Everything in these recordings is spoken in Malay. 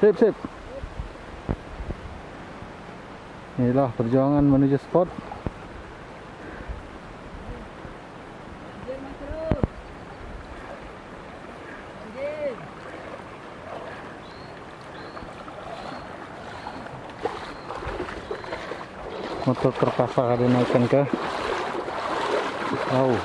Sip, sip. Inilah perjuangan menuju spot. Motor terpaksa dinaikkan ke wow.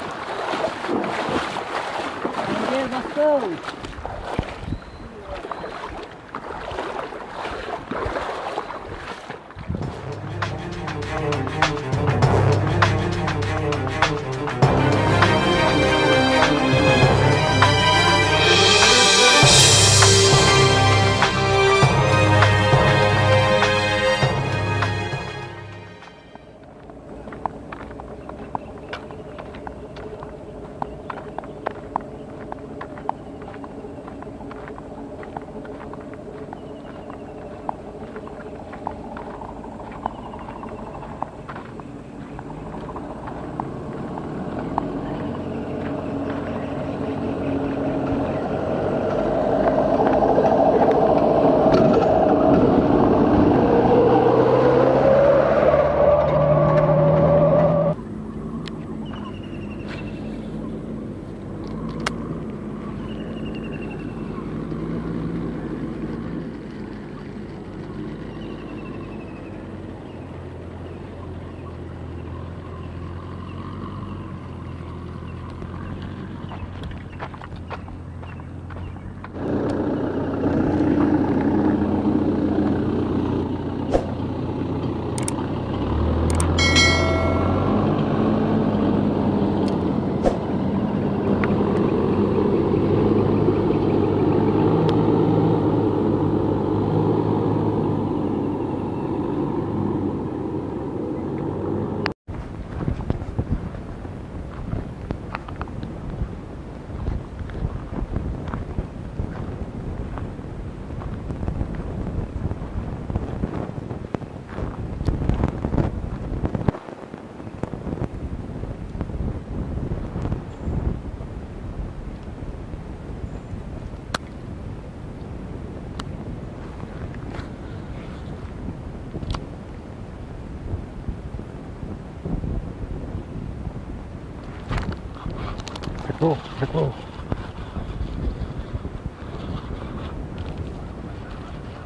Bro.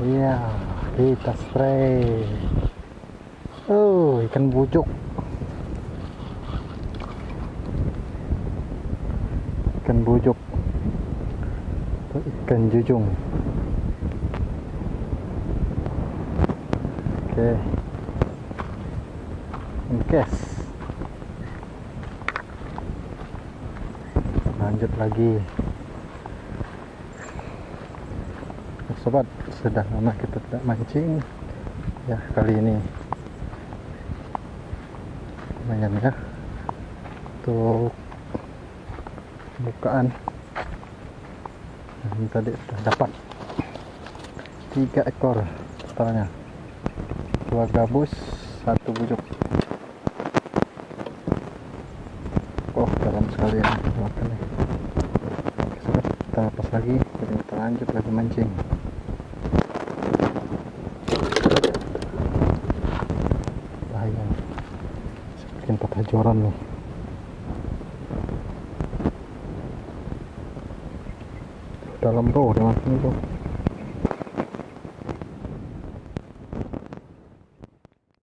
Iya, kita spray. Oh, ikan bujuk. Ikan bujuk. Ikan jujung. Oke. Engkes. Lanjut lagi. Sobat, sudah lama kita tidak mancing ya, kali ini lumayan ya untuk bukaan. Ini tadi sudah dapat 3 ekor totalnya, 2 gabus, 1 bujuk. Oh, dalam sekali ya ini. Sobat, kita lepas lagi, jadi kita lanjut lagi mancing. Bahaya, bikin patah joran nih. Dalam bro, dengan sini bro.